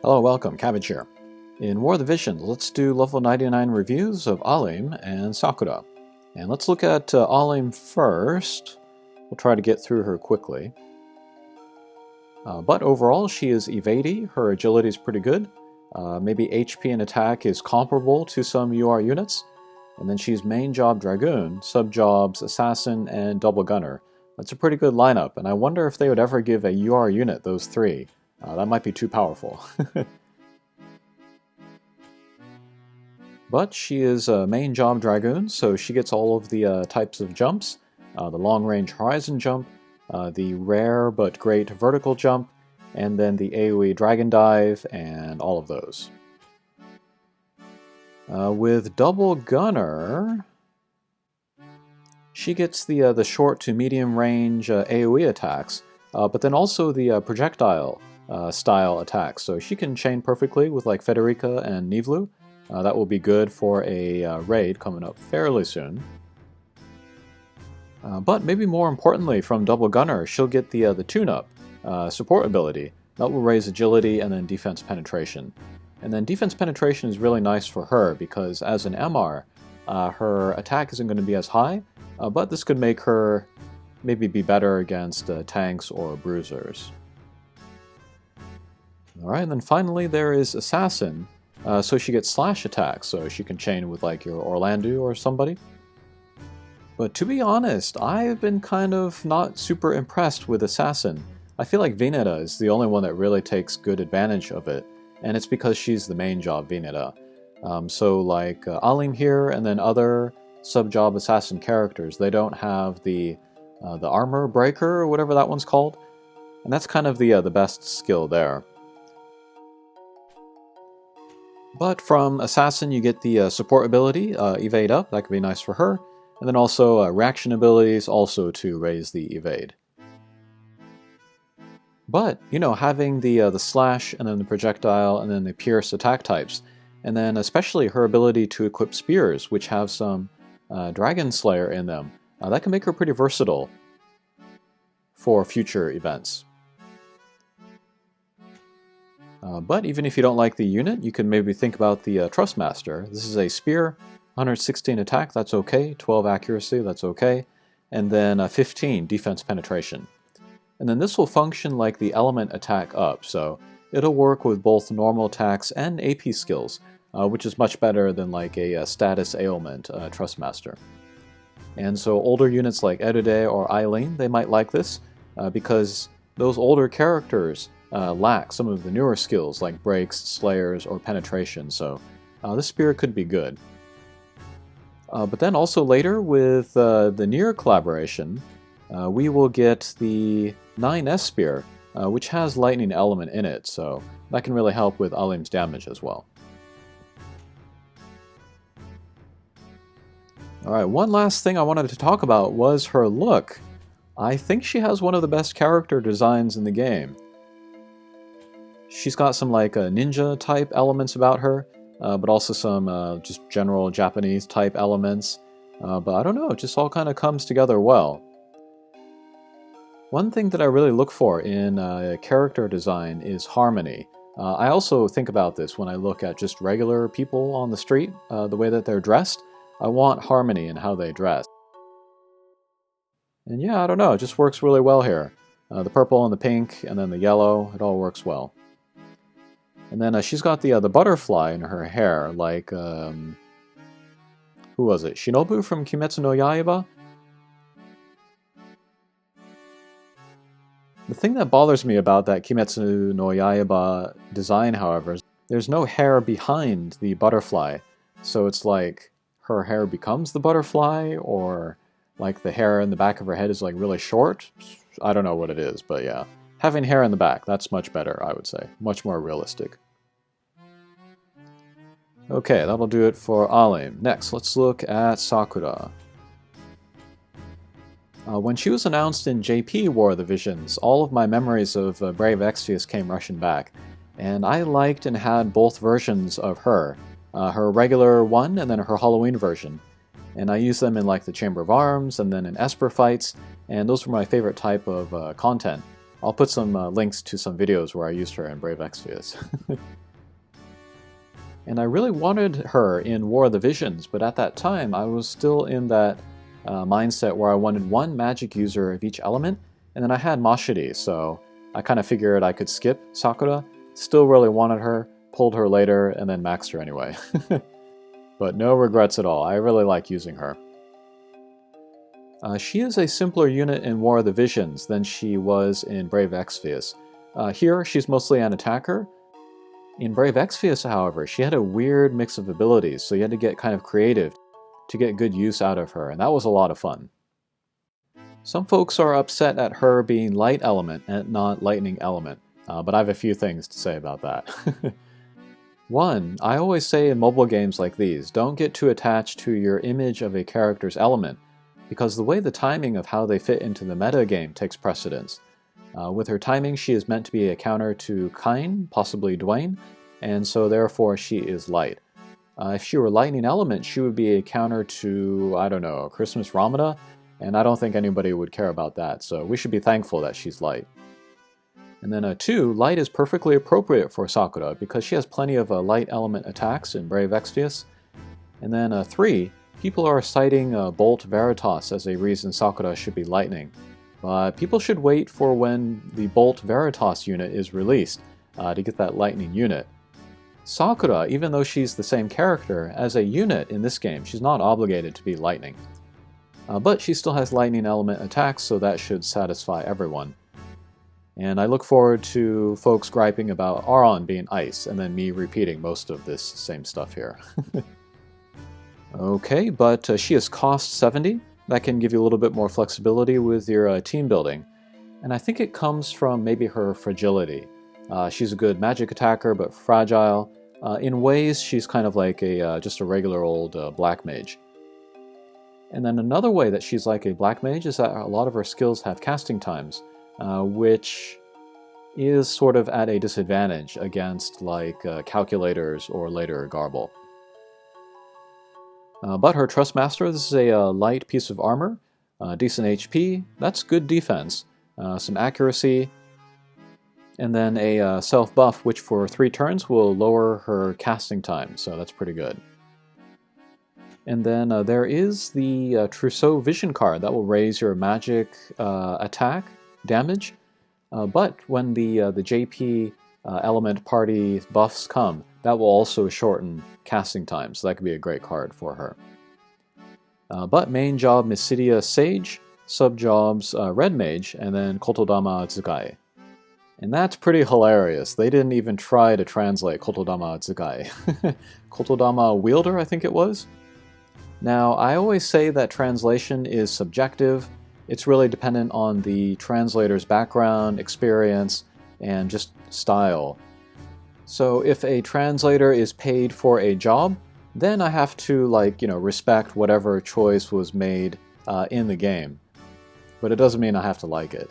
Hello, welcome, Cabbage here. In War of the Visions, let's do level 99 reviews of Ahlim and Sakura. And let's look at Ahlim first. We'll try to get through her quickly. But overall, she is evadey, her agility is pretty good. Maybe HP and attack is comparable to some UR units. And then she's main job Dragoon, sub jobs Assassin, and double gunner. That's a pretty good lineup, and I wonder if they would ever give a UR unit those three. That might be too powerful. But she is a main job Dragoon, so she gets all of the types of jumps. The long-range horizon jump, the rare but great vertical jump, and then the AoE dragon dive, and all of those. With double gunner, she gets the short to medium range AoE attacks, but then also the projectile style attacks. So she can chain perfectly with like Federica and Nivlu. That will be good for a raid coming up fairly soon. But maybe more importantly, from double gunner, she'll get the tune-up support ability. That will raise agility and then defense penetration. And then defense penetration is really nice for her because as an MR, her attack isn't going to be as high, but this could make her maybe be better against tanks or bruisers. Alright, and then finally there is Assassin. So she gets slash attacks, so she can chain with like your Orlando or somebody. But to be honest, I've been kind of not super impressed with Assassin. I feel like Veneta is the only one that really takes good advantage of it, and it's because she's the main job Veneta. So like Ahlim here and then other sub-job assassin characters, they don't have the armor breaker or whatever that one's called, and that's kind of the best skill there. But from Assassin you get the support ability, Evade Up, that could be nice for her, and then also reaction abilities also to raise the Evade. But, you know, having the Slash and then the Projectile and then the Pierce attack types, and then especially her ability to equip Spears, which have some Dragon Slayer in them, that can make her pretty versatile for future events. But even if you don't like the unit, you can maybe think about the Trustmaster. This is a Spear, 116 attack, that's okay, 12 accuracy, that's okay, and then 15 defense penetration. And then this will function like the element attack up, so it'll work with both normal attacks and AP skills, which is much better than like a status ailment Trustmaster. And so older units like Erude or Ahlim, they might like this, because those older characters lack some of the newer skills like breaks, slayers, or penetration, so this spear could be good. But then also later with the Nier collaboration, we will get the 9S spear, which has lightning element in it, so that can really help with Ahlim's damage as well. Alright, one last thing I wanted to talk about was her look. I think she has one of the best character designs in the game. She's got some like ninja type elements about her, but also some just general Japanese type elements. But I don't know, it just all kind of comes together well. One thing that I really look for in character design is harmony. I also think about this when I look at just regular people on the street, the way that they're dressed. I want harmony in how they dress. And yeah, I don't know, it just works really well here. The purple and the pink and then the yellow, it all works well. And then she's got the butterfly in her hair, like, who was it? Shinobu from Kimetsu no Yaiba? The thing that bothers me about that Kimetsu no Yaiba design, however, is there's no hair behind the butterfly. So it's like her hair becomes the butterfly, or like the hair in the back of her head is like really short. I don't know what it is, but yeah. Having hair in the back, that's much better, I would say. Much more realistic. Okay, that'll do it for Ahlim. Next, let's look at Sakura. When she was announced in JP War of the Visions, all of my memories of Brave Exvius came rushing back, and I liked and had both versions of her. Her regular one and then her Halloween version. And I used them in like the Chamber of Arms and then in Esper fights, and those were my favorite type of content. I'll put some links to some videos where I used her in Brave Exvius. And I really wanted her in War of the Visions, but at that time I was still in that mindset where I wanted one magic user of each element, and then I had Mashiri, so I kind of figured I could skip Sakura. Still really wanted her, pulled her later, and then maxed her anyway. But no regrets at all, I really like using her. She is a simpler unit in War of the Visions than she was in Brave Exvius. Here, she's mostly an attacker. In Brave Exvius, however, she had a weird mix of abilities, so you had to get kind of creative to get good use out of her, and that was a lot of fun. Some folks are upset at her being light element and not lightning element, but I have a few things to say about that. One, I always say in mobile games like these, don't get too attached to your image of a character's element, because the way the timing of how they fit into the meta game takes precedence. With her timing, she is meant to be a counter to Kain, possibly Dwayne, and so therefore she is light. If she were lightning element, she would be a counter to, I don't know, Christmas Ramada, and I don't think anybody would care about that, so we should be thankful that she's light. And then 2, light is perfectly appropriate for Sakura because she has plenty of light element attacks in Brave Exvius. And then 3, people are citing Bolt Veritas as a reason Sakura should be lightning. But people should wait for when the Bolt Veritas unit is released to get that lightning unit. Sakura, even though she's the same character, as a unit in this game, she's not obligated to be lightning. But she still has lightning element attacks, so that should satisfy everyone. And I look forward to folks griping about Aron being ice, and then me repeating most of this same stuff here. Okay, but she is cost 70. That can give you a little bit more flexibility with your team building. And I think it comes from maybe her fragility. She's a good magic attacker, but fragile. In ways, she's kind of like just a regular old black mage. And then another way that she's like a black mage is that a lot of her skills have casting times, which is sort of at a disadvantage against like calculators or later Garble. But her Trustmaster, this is a light piece of armor, decent HP, that's good defense, some accuracy, and then a self-buff which for 3 turns will lower her casting time, so that's pretty good. And then there is the Trousseau Vision card that will raise your magic attack damage, but when the JP element party buffs come, that will also shorten casting time, so that could be a great card for her. But main job Mysidia Sage, sub jobs Red Mage, and then Kododama Tsukai. And that's pretty hilarious. They didn't even try to translate Kododama Tsukai. Kododama Wielder, I think it was? Now, I always say that translation is subjective. It's really dependent on the translator's background, experience, and just style. So if a translator is paid for a job, then I have to, respect whatever choice was made in the game. But it doesn't mean I have to like it.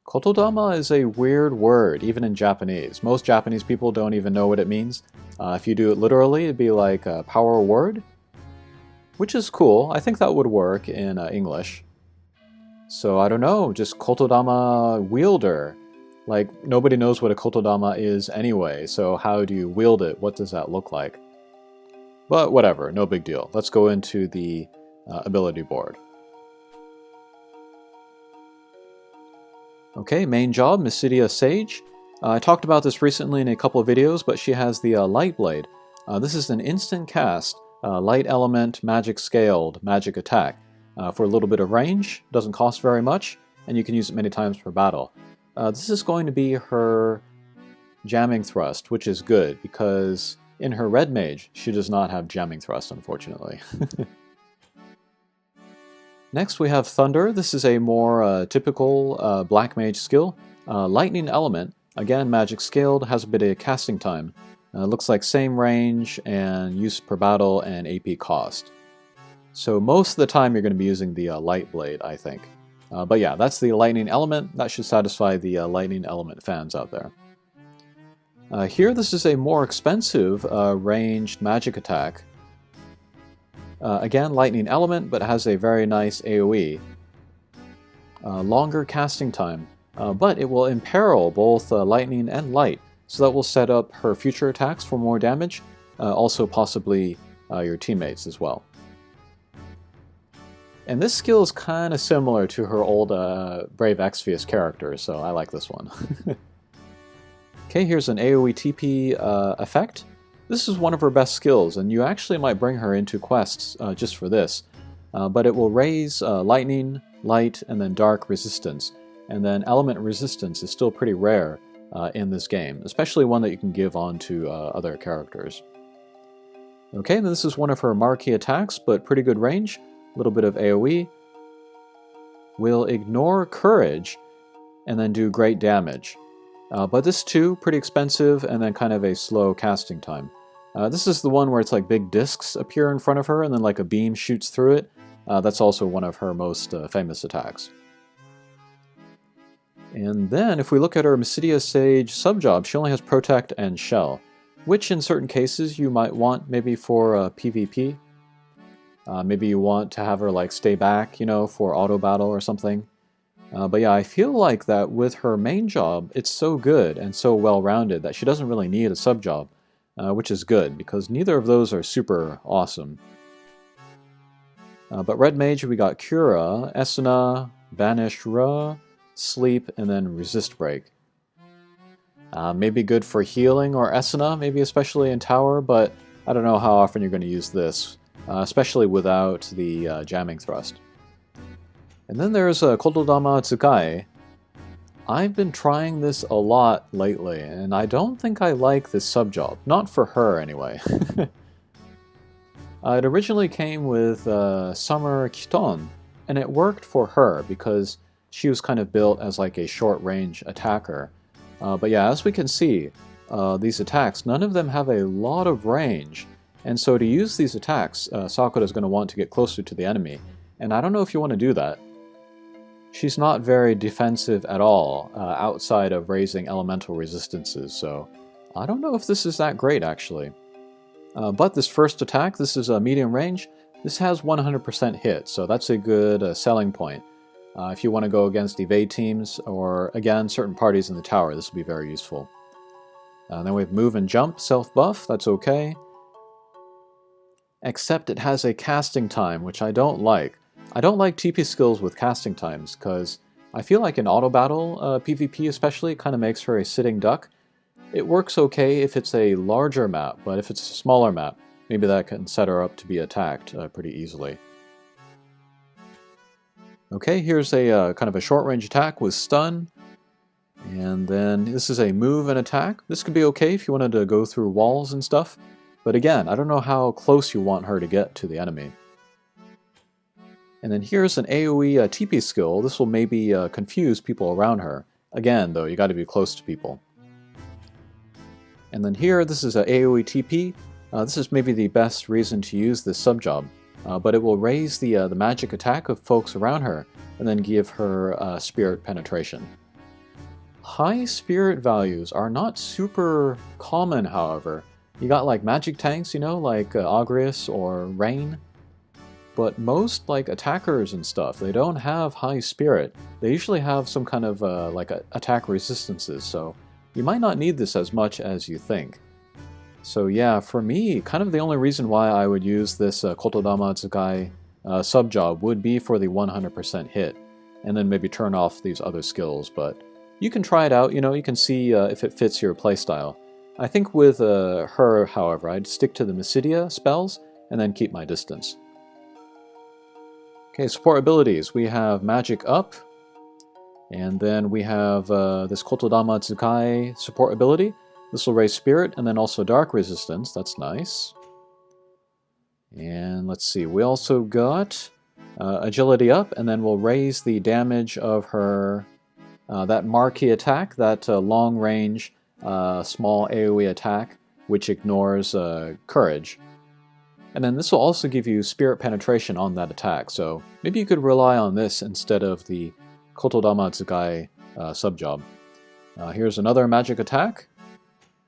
Kododama is a weird word, even in Japanese. Most Japanese people don't even know what it means. If you do it literally, it'd be like a power word, which is cool. I think that would work in English. So I don't know, just Kododama Wielder. Like, nobody knows what a Kododama is anyway, so how do you wield it? What does that look like? But whatever, no big deal. Let's go into the ability board. Okay, main job, Mysidia Sage. I talked about this recently in a couple of videos, but she has the Light Blade. This is an instant cast, light element, magic scaled, magic attack. For a little bit of range, doesn't cost very much, and you can use it many times per battle. This is going to be her jamming thrust, which is good, because in her Red Mage, she does not have jamming thrust, unfortunately. Next we have Thunder. This is a more typical Black Mage skill. Lightning Element, again magic scaled, has a bit of casting time. Looks like same range and use per battle and AP cost. So most of the time you're going to be using the Light Blade, I think. But yeah, that's the Lightning Element. That should satisfy the Lightning Element fans out there. Here, this is a more expensive ranged magic attack. Again, Lightning Element, but has a very nice AoE. longer casting time, but it will imperil both lightning and light, so that will set up her future attacks for more damage, also possibly your teammates as well. And this skill is kind of similar to her old Brave Exvius character, so I like this one. Okay, here's an AoE TP effect. This is one of her best skills, and you actually might bring her into quests just for this. But it will raise lightning, light, and then dark resistance. And then element resistance is still pretty rare in this game, especially one that you can give on to other characters. Okay, this is one of her marquee attacks, but pretty good range. A little bit of AoE. Will ignore courage and then do great damage. But this too, pretty expensive and then kind of a slow casting time. This is the one where it's like big discs appear in front of her and then like a beam shoots through it. That's also one of her most famous attacks. And then if we look at her Mysidia Sage subjob, she only has Protect and Shell, which in certain cases you might want maybe for PvP. Maybe you want to have her like stay back, you know, for auto battle or something. But yeah, I feel like that with her main job, it's so good and so well-rounded that she doesn't really need a sub-job, which is good, because neither of those are super awesome. But Red Mage, we got Cura, Esuna, Banish Ra, Sleep, and then Resist Break. Maybe good for healing or Esuna, maybe especially in Tower, but I don't know how often you're going to use this, especially without the Jamming Thrust. And then there's Kododama Tsukai. I've been trying this a lot lately, and I don't think I like this subjob. Not for her, anyway. It originally came with Summer Kiton, and it worked for her because she was kind of built as like a short-range attacker. But yeah, as we can see, these attacks, none of them have a lot of range. And so to use these attacks, Sakura is going to want to get closer to the enemy. And I don't know if you want to do that. She's not very defensive at all, outside of raising elemental resistances, so I don't know if this is that great, actually. But this first attack, this is a medium range, this has 100% hit, so that's a good selling point. If you want to go against evade teams, or again, certain parties in the tower, this will be very useful. Then we have move and jump, self-buff, that's okay. Except it has a casting time, which I don't like. I don't like TP skills with casting times, because I feel like in auto battle, PvP especially, kind of makes her a sitting duck. It works okay if it's a larger map, but if it's a smaller map, maybe that can set her up to be attacked pretty easily. Okay, here's a kind of a short-range attack with stun, and then this is a move and attack. This could be okay if you wanted to go through walls and stuff, but again, I don't know how close you want her to get to the enemy. And then here's an AoE TP skill. This will maybe confuse people around her. Again, though, you got to be close to people. And then here, this is a AoE TP. This is maybe the best reason to use this subjob, but it will raise the magic attack of folks around her, and then give her spirit penetration. High spirit values are not super common, however. You got like magic tanks, you know, like Agrius or Rain. But most like attackers and stuff, they don't have high spirit. They usually have some kind of attack resistances, so you might not need this as much as you think. So yeah, for me, kind of the only reason why I would use this Kododama Tsukai subjob would be for the 100% hit, and then maybe turn off these other skills, but you can try it out, you know, you can see if it fits your playstyle. I think with her, however, I'd stick to the Mysidia spells, and then keep my distance. Okay, support abilities. We have Magic Up, and then we have this Kododama Tsukai support ability. This will raise Spirit, and then also Dark Resistance. That's nice. And let's see, we also got Agility Up, and then we'll raise the damage of her, that marquee attack, that long-range, small AoE attack, which ignores Courage. And then this will also give you Spirit Penetration on that attack, so maybe you could rely on this instead of the Kododama Tsukai subjob. Here's another magic attack,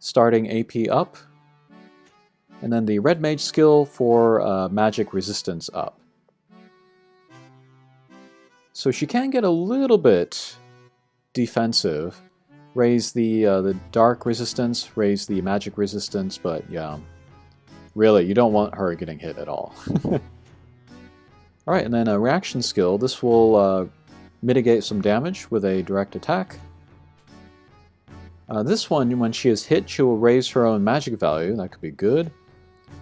starting AP up, and then the Red Mage skill for magic resistance up. So she can get a little bit defensive. Raise the dark resistance, raise the magic resistance, but yeah, really, you don't want her getting hit at all. Alright, and then a reaction skill. This will mitigate some damage with a direct attack. This one, when she is hit, she will raise her own magic value. That could be good.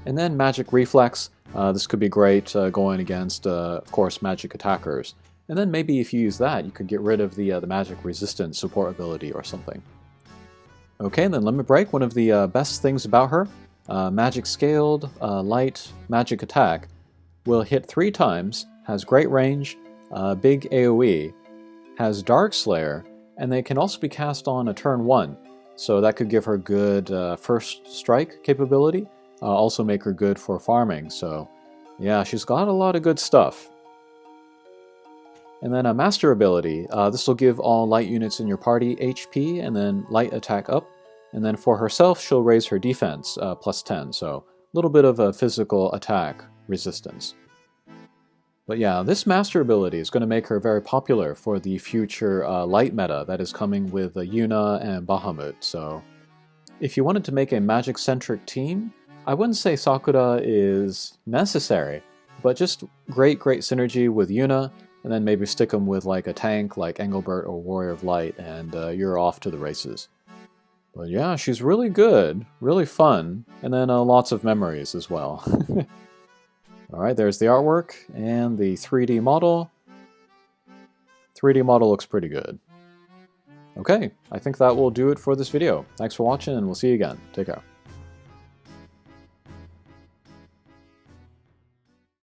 And then magic reflex. This could be great going against, of course, magic attackers. And then maybe if you use that, you could get rid of the magic resistance support ability or something. Okay, and then Limit Break. One of the best things about her, magic scaled, light, magic attack, will hit 3 times, has great range, big AoE, has Dark Slayer, and they can also be cast on a turn 1. So that could give her good first strike capability, also make her good for farming. So yeah, she's got a lot of good stuff. And then a master ability. This will give all light units in your party HP and then light attack up. And then for herself, she'll raise her defense plus 10. So a little bit of a physical attack resistance. But yeah, this master ability is going to make her very popular for the future light meta that is coming with Yuna and Bahamut. So if you wanted to make a magic-centric team, I wouldn't say Sakura is necessary, but just great synergy with Yuna, and then maybe stick them with like a tank like Engelbert or Warrior of Light, and you're off to the races. But yeah, she's really good, really fun, and then lots of memories as well. Alright, there's the artwork and the 3D model. 3D model looks pretty good. Okay, I think that will do it for this video. Thanks for watching, and we'll see you again. Take care.